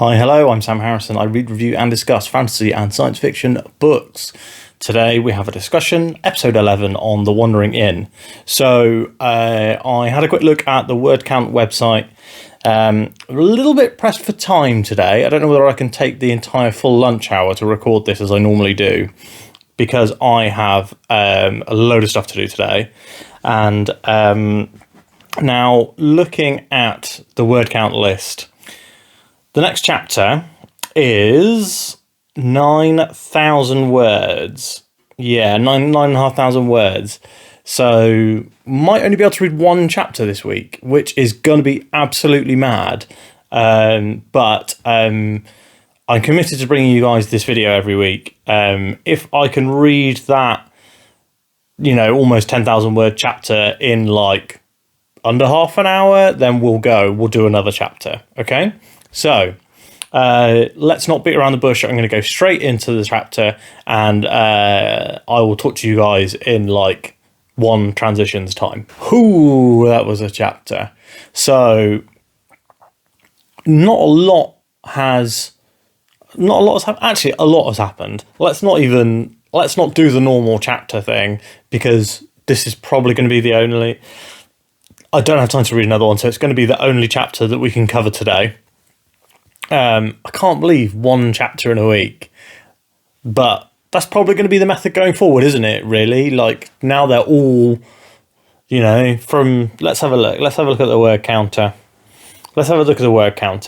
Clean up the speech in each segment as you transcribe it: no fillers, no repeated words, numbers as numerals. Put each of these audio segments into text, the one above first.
Hi, hello, I'm Sam Harrison. I read, review, and discuss fantasy and science fiction books. Today we have a discussion, episode 11, on The Wandering Inn. So I had a quick look at the word count website. A little bit pressed for time today. I don't know whether I can take the entire full lunch hour to record this as I normally do, because I have a load of stuff to do today. And now, looking at the word count list, the next chapter is 9,000 words. Yeah, 9,500 words. So, might only be able to read one chapter this week, which is going to be absolutely mad. But I'm committed to bringing you guys this video every week. If I can read that, almost 10,000 word chapter in like under half an hour, then we'll do another chapter. Okay? So, let's not beat around the bush. I'm going to go straight into the chapter, and I will talk to you guys in like one transition's time. Ooh, that was a chapter. So, not a lot has happened. Actually, a lot has happened. Let's not do the normal chapter thing, because this is probably going to be the only. I don't have time to read another one, so it's going to be the only chapter that we can cover today. I can't believe one chapter in a week, but that's probably going to be the method going forward, isn't it? Really, like now they're all, let's have a look. Let's have a look at the word counter.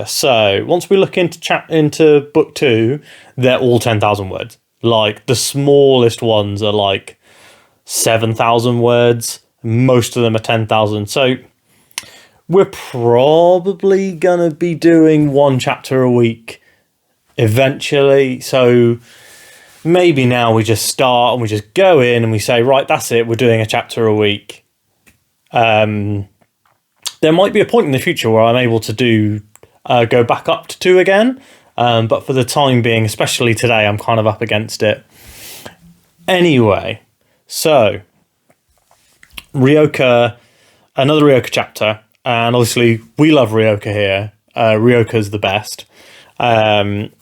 So once we look into book 2, they're all 10,000 words. Like the smallest ones are like 7,000 words. Most of them are 10,000. So we're probably going to be doing one chapter a week eventually. So maybe now we just start and we just go in and we say, right, that's it. We're doing a chapter a week. There might be a point in the future where I'm able to go back up to 2 again. But for the time being, especially today, I'm kind of up against it. Anyway, so Ryoka, another Ryoka chapter. And obviously, we love Ryoka here. Ryoka's the best. And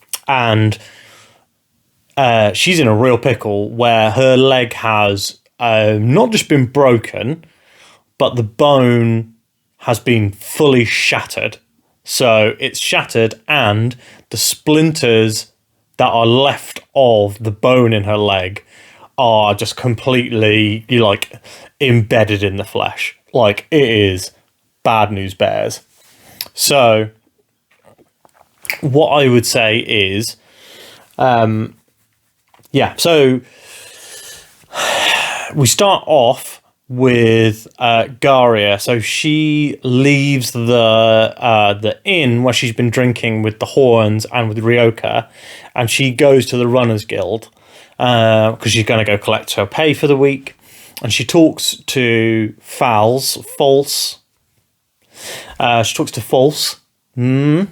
she's in a real pickle where her leg has not just been broken, but the bone has been fully shattered. So it's shattered, and the splinters that are left of the bone in her leg are just completely embedded in the flesh. Like, it is bad news bears. So what I would say is, so we start off with Garia. So she leaves the inn where she's been drinking with the Horns and with Ryoka, and she goes to the Runners Guild because she's going to go collect her pay for the week. And she talks to False. She talks to False, and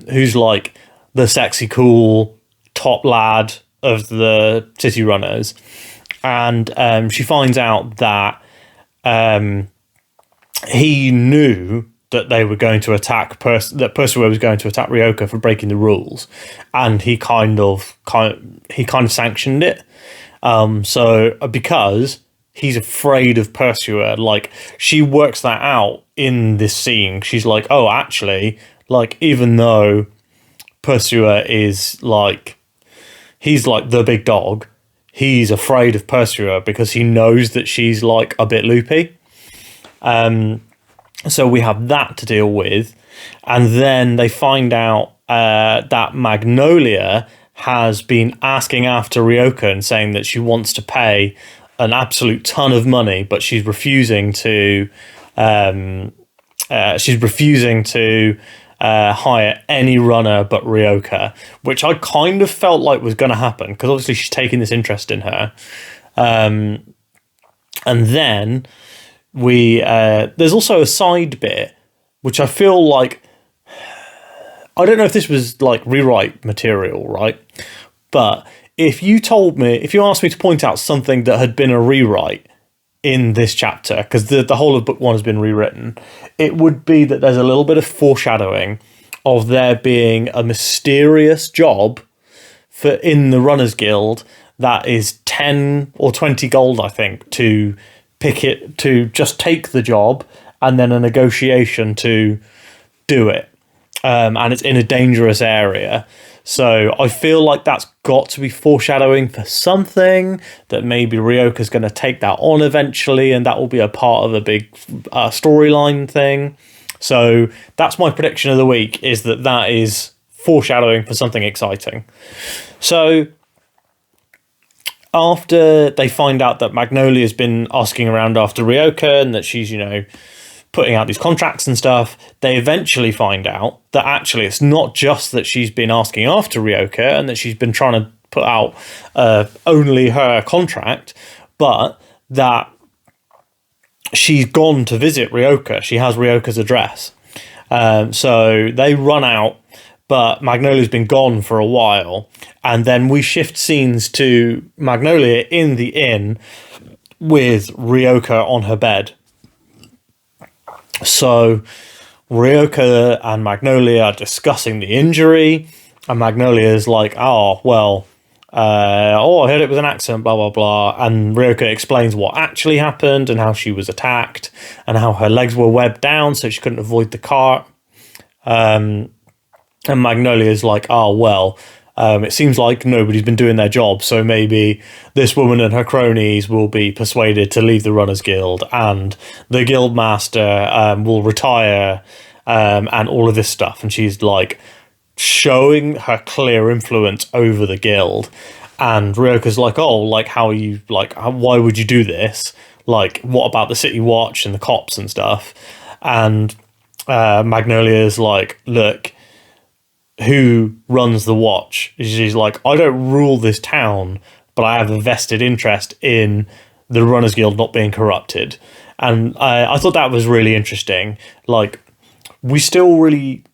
who's like the sexy, cool top lad of the city runners, and she finds out that he knew that they were going to attack that Percival was going to attack Ryoka for breaking the rules, and he kind of sanctioned it. So because he's afraid of Percival, like she works that out in this scene. She's like, oh, actually, like even though Percival is like, he's like the big dog, he's afraid of Percival because he knows that she's like a bit loopy. So we have that to deal with. And then they find out that Magnolia has been asking after Ryoka and saying that she wants to pay an absolute ton of money, but she's refusing to hire any runner but Ryoka, which I kind of felt like was going to happen because obviously she's taking this interest in her. And then there's also a side bit which I feel like, I don't know if this was like rewrite material, right? But if you asked me to point out something that had been a rewrite in this chapter, because the whole of book 1 has been rewritten, it would be that there's a little bit of foreshadowing of there being a mysterious job for in the Runners Guild that is 10 or 20 gold, I think, to pick it, to just take the job, and then a negotiation to do it. And it's in a dangerous area. So I feel like that's got to be foreshadowing for something, that maybe Ryoka's going to take that on eventually, and that will be a part of a big storyline thing. So that's my prediction of the week, is that is foreshadowing for something exciting. So after they find out that Magnolia's been asking around after Ryoka and that she's, putting out these contracts and stuff, they eventually find out that actually it's not just that she's been asking after Ryoka and that she's been trying to put out only her contract, but that she's gone to visit Ryoka. She has Ryoka's address. So they run out, but Magnolia's been gone for a while. And then we shift scenes to Magnolia in the inn with Ryoka on her bed. So Ryoka and Magnolia are discussing the injury, and Magnolia is like, I heard it was an accident, blah, blah, blah. And Ryoka explains what actually happened and how she was attacked and how her legs were webbed down so she couldn't avoid the cart. And Magnolia is like, it seems like nobody's been doing their job, so maybe this woman and her cronies will be persuaded to leave the Runners Guild, and the Guildmaster will retire, and all of this stuff. And she's like showing her clear influence over the guild. And Ryoka's like, how are you, why would you do this? Like, what about the City Watch and the cops and stuff? And Magnolia's like, look, who runs the watch? She's like, I don't rule this town, but I have a vested interest in the Runners Guild not being corrupted. And I thought that was really interesting. Like, I still really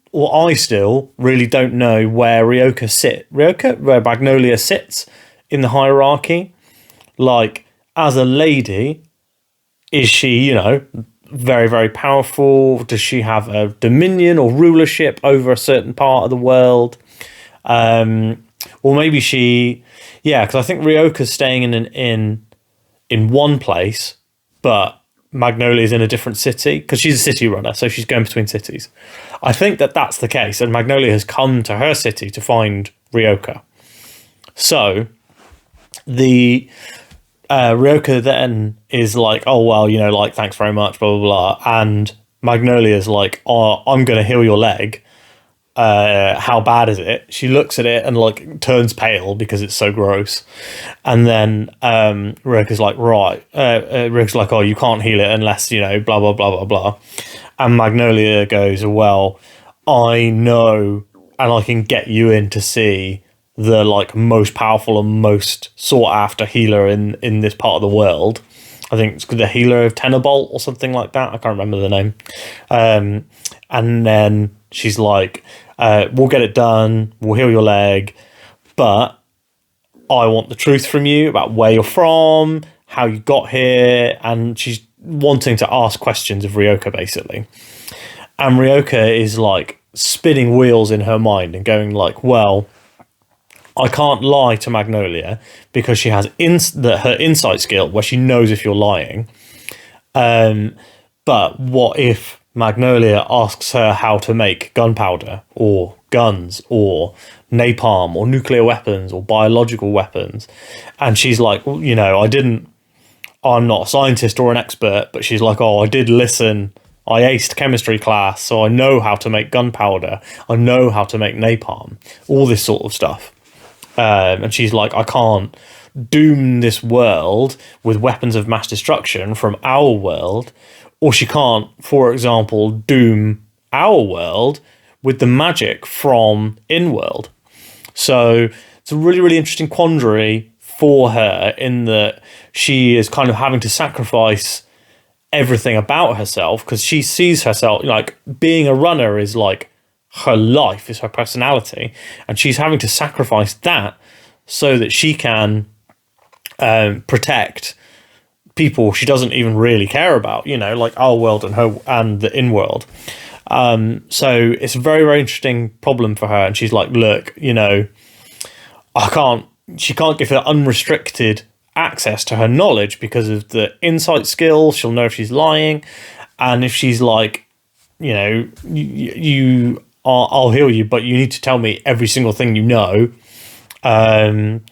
don't know where where Magnolia sits in the hierarchy. Like, as a lady, is she, very, very powerful? Does she have a dominion or rulership over a certain part of the world? Or maybe because I think Ryoka's staying in an inn in one place, but Magnolia's in a different city, because she's a city runner, so she's going between cities. I think that's the case, and Magnolia has come to her city to find Ryoka. So the Ryoka then is like, thanks very much, blah, blah, blah. And Magnolia's like, I'm going to heal your leg. How bad is it? She looks at it and turns pale because it's so gross. And then Ryoka's like, right. Ryoka's like, you can't heal it unless, blah, blah, blah, blah, blah. And Magnolia goes, well, I know, and I can get you in to see the most powerful and most sought after healer in this part of the world. I think it's the healer of Tenebolt or something like that. I can't remember the name. And then she's like, we'll get it done. We'll heal your leg. But I want the truth from you about where you're from, how you got here. And she's wanting to ask questions of Ryoka, basically. And Ryoka is spinning wheels in her mind and going I can't lie to Magnolia because she has her insight skill where she knows if you're lying. But what if Magnolia asks her how to make gunpowder or guns or napalm or nuclear weapons or biological weapons? And she's like, I'm not a scientist or an expert, but she's like, I did listen. I aced chemistry class, so I know how to make gunpowder. I know how to make napalm, all this sort of stuff. And she's like, I can't doom this world with weapons of mass destruction from our world, or she can't, for example, doom our world with the magic from in-world. So it's a really, really interesting quandary for her, in that she is kind of having to sacrifice everything about herself, because she sees herself being a runner is her life, is her personality, and she's having to sacrifice that so that she can protect people she doesn't even really care about, our world and the in-world. So it's a very, very interesting problem for her. And she's like, look, she can't give her unrestricted access to her knowledge because of the insight skills. She'll know if she's lying. And if she's like, I'll heal you, but you need to tell me every single thing you know. And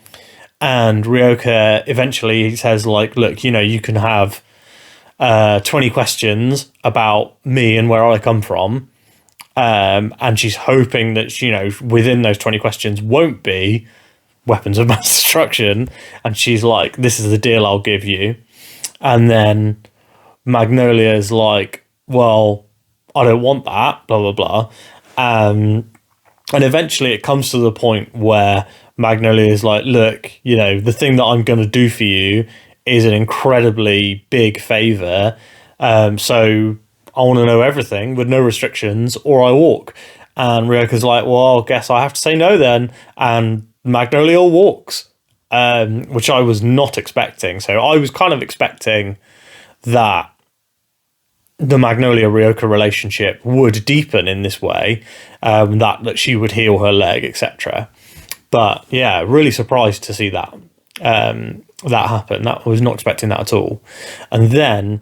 Ryoka eventually says, like, look, you can have 20 questions about me and where I come from. And she's hoping that, within those 20 questions won't be weapons of mass destruction. And she's like, this is the deal I'll give you. And then Magnolia's like, well, I don't want that, blah, blah, blah. And eventually it comes to the point where Magnolia is like, look, the thing that I'm going to do for you is an incredibly big favor. So I want to know everything with no restrictions or I walk. And Ryoka's like, well, I guess I have to say no then. And Magnolia walks, which I was not expecting. So I was kind of expecting that the Magnolia-Ryoka relationship would deepen in this way, that she would heal her leg, etc. But yeah, really surprised to see that that happen. I was not expecting that at all. And then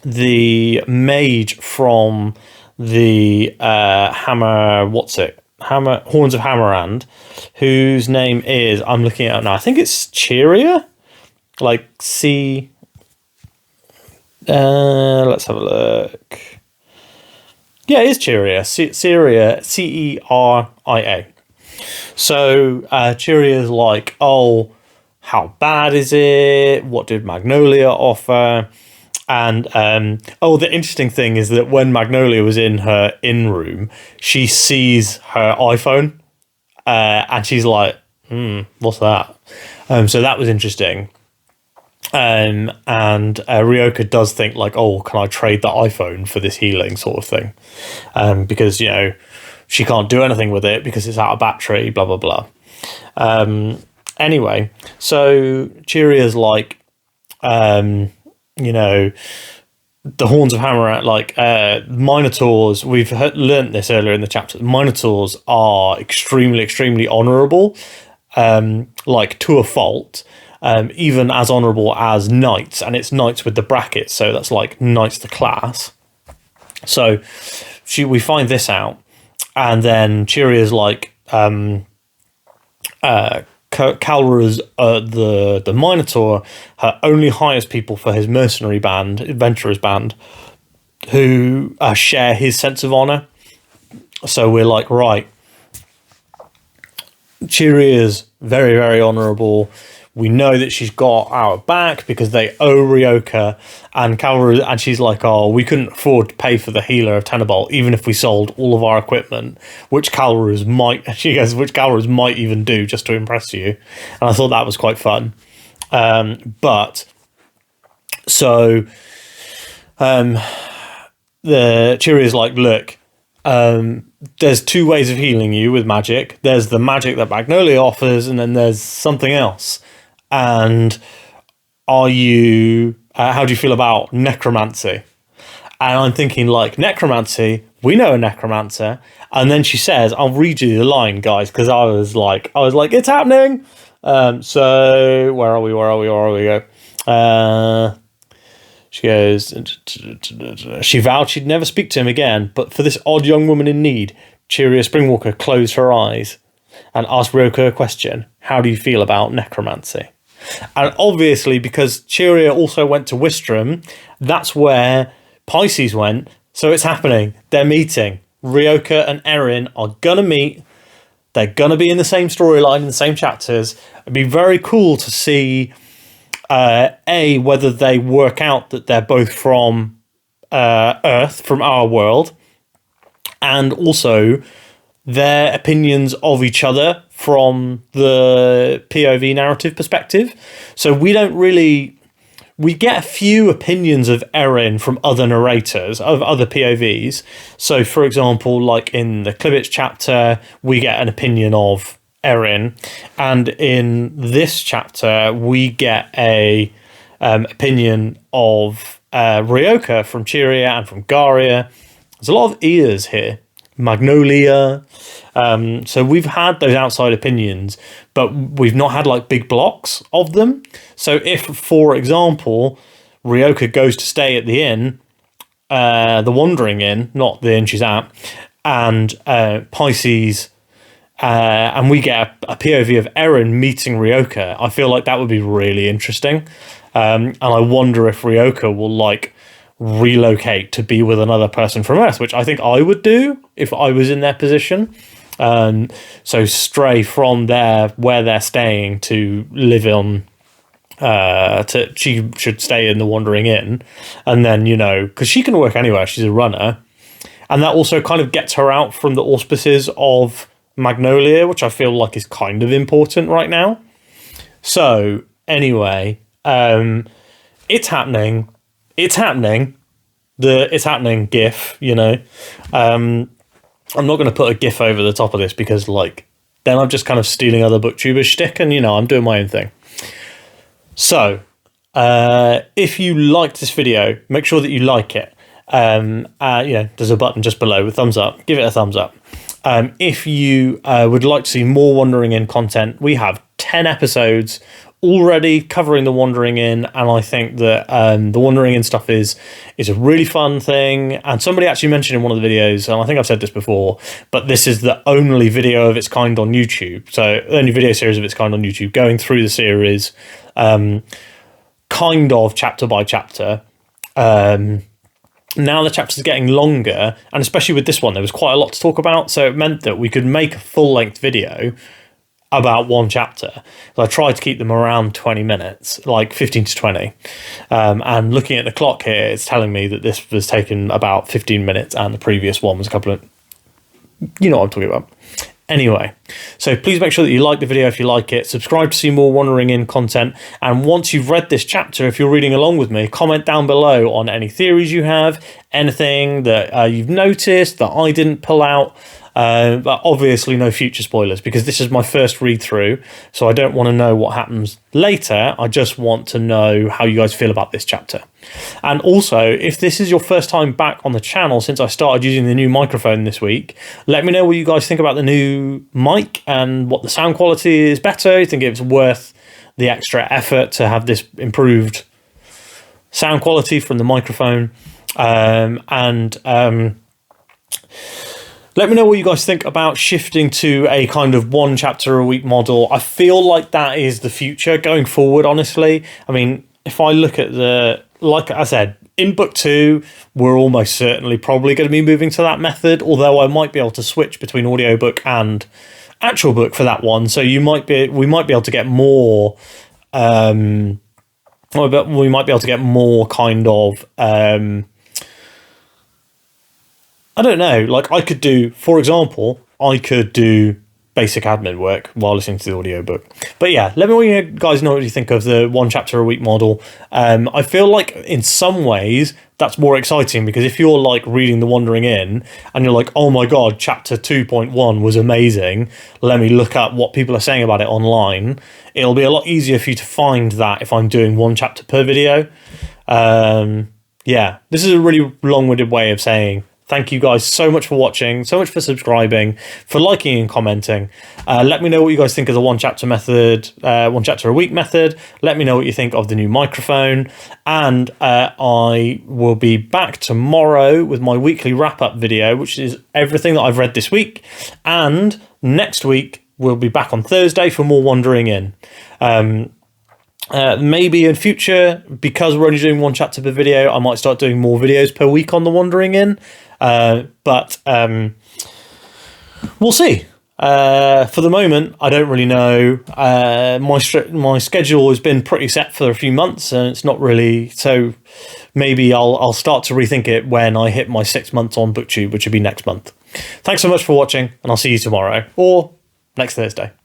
the mage from the Horns of Hammerand, whose name is, I'm looking at now, I think it's Cheria, like C. Let's have a look. Yeah, it is Cheria. Ceria, Ceria. So Cheria is like, oh, how bad is it? What did Magnolia offer? And the interesting thing is that when Magnolia was in her in-room, she sees her iPhone, and she's like, what's that? So that was interesting. And Ryoka does think like, oh, can I trade the iPhone for this healing sort of thing? Because, she can't do anything with it because it's out of battery, blah, blah, blah. Anyway, so Chiria's like, the Horns of Hammerand, like Minotaurs, we've learnt this earlier in the chapter, Minotaurs are extremely, extremely honourable, like to a fault. Even as honourable as knights, and it's knights with the brackets, so that's like knights the class. So we find this out, and then Chiria's like, Kalra's the Minotaur only hires people for his mercenary band, adventurers band, who share his sense of honour. So we're like, right, Chiria's very, very honourable. We know that she's got our back because they owe Ryoka, and Kalra, and she's like, oh, we couldn't afford to pay for the healer of Tenable, even if we sold all of our equipment, which Kalra's might even do just to impress you. And I thought that was quite fun. The Chiria's like, look, there's two ways of healing you with magic. There's the magic that Magnolia offers, and then there's something else. And how do you feel about necromancy? And I'm thinking, like, necromancy, we know a necromancer. And then she says, I'll read you the line, guys, because I was like, it's happening. So where are we? She goes, she vowed she'd never speak to him again, but for this odd young woman in need, Chiria Springwalker closed her eyes and asked Ryoka a question. How do you feel about necromancy? And obviously, because Chiria also went to Wistrom, that's where Pisces went. So it's happening. They're meeting. Ryoka and Erin are going to meet. They're going to be in the same storyline, in the same chapters. It'd be very cool to see, whether they work out that they're both from Earth, from our world, and also their opinions of each other from the POV narrative perspective. So we get a few opinions of Erin from other narrators, of other POVs. So, for example, like in the Klibitz chapter, we get an opinion of Erin, and in this chapter, we get a opinion of Ryoka from Chiria and from Garia. There's a lot of ears here. Magnolia. So we've had those outside opinions, but we've not had like big blocks of them. So if, for example, Ryoka goes to stay at the inn, the Wandering Inn, not the inn she's at, and Pisces, and we get a POV of Eren meeting Ryoka, I feel like that would be really interesting. And I wonder if Ryoka will like relocate to be with another person from Earth, which I think I would do if I was in their position. So stray from where they're staying to live on. She should stay in the Wandering Inn, and then, you know, because she can work anywhere, she's a runner, and that also kind of gets her out from the auspices of Magnolia, which I feel like is kind of important right now. So anyway, it's happening. It's happening. The It's Happening GIF, you know. I'm not going to put a GIF over the top of this because, like, then I'm just kind of stealing other booktubers' shtick, and, you know, I'm doing my own thing. So, if you liked this video, make sure that you like it. You know, there's a button just below with thumbs up. Give it a thumbs up. If you would like to see more Wandering Inn content, we have 10 episodes already covering the Wandering Inn, and I think that the Wandering Inn stuff is a really fun thing. And somebody actually mentioned in one of the videos, and I think I've said this before, but this is the only video of its kind on YouTube. So only video series of its kind on YouTube, going through the series, kind of chapter by chapter. Now the chapters are getting longer, and especially with this one, there was quite a lot to talk about. So it meant that we could make a full-length video about one chapter. So I tried to keep them around 20 minutes, like 15 to 20. And looking at the clock here, it's telling me that this was taken about 15 minutes, and the previous one was a couple of... You know what I'm talking about. Anyway, so please make sure that you like the video if you like it, subscribe to see more Wandering Inn content, and once you've read this chapter, if you're reading along with me, comment down below on any theories you have, anything that you've noticed that I didn't pull out, but obviously no future spoilers, because this is my first read through, so I don't want to know what happens later. I just want to know how you guys feel about this chapter. And also, if this is your first time back on the channel since I started using the new microphone this week, let me know what you guys think about the new mic and what the sound quality is better. You think it's worth the extra effort to have this improved sound quality from the microphone? Let me know what you guys think about shifting to a kind of one chapter a week model. I feel like that is the future going forward, honestly. I mean, if I look at like I said, in book 2, we're almost certainly probably going to be moving to that method, although I might be able to switch between audiobook and actual book for that one. So we might be able to get more, we might be able to get more kind of, I don't know, like I could do, for example, I could do basic admin work while listening to the audiobook. But yeah, let me know you guys know what you think of the one chapter a week model. I feel like in some ways that's more exciting, because if you're like reading The Wandering Inn and you're like, oh my god, chapter 2.1 was amazing, let me look at what people are saying about it online, it'll be a lot easier for you to find that if I'm doing one chapter per video. Yeah, this is a really long-winded way of saying thank you guys so much for watching, so much for subscribing, for liking and commenting. Let me know what you guys think of the one chapter method, one chapter a week method. Let me know what you think of the new microphone. And I will be back tomorrow with my weekly wrap-up video, which is everything that I've read this week. And next week, we'll be back on Thursday for more Wandering Inn. Maybe in future, because we're only doing one chapter per video, I might start doing more videos per week on The Wandering Inn. But we'll see. For the moment, I don't really know. My schedule has been pretty set for a few months, and it's not really, so maybe I'll start to rethink it when I hit my 6 months on BookTube, which will be next month. Thanks so much for watching, and I'll see you tomorrow or next Thursday.